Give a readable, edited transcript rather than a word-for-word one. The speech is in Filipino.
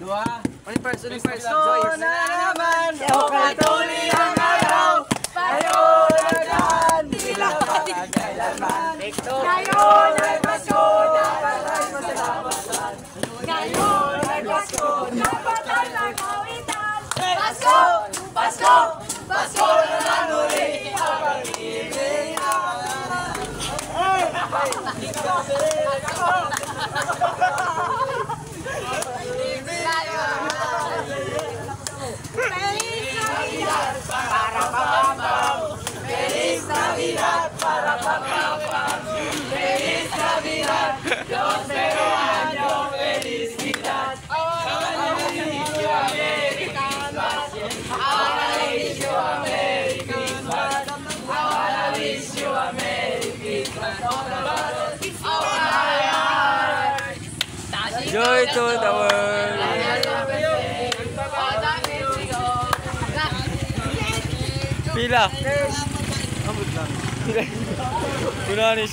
Dua. Uling first. Na naman, patuloy ang araw. Tayo na dyan, tila kailanman. Ngayon ay Pasko, dapat masalamat. Ngayon ay Pasko, dapat ay langawitan. Pasko, Pasko, Pasko na lang uli ang pag-ibig. Feliz Navidad para Papá. Feliz Navidad, próspero año, felicidad. Ahora inicio American Bash. Ahora inicio American Bash. Ahora inicio American Bash. Joy to the world. Pila. Abot lang. Pila ni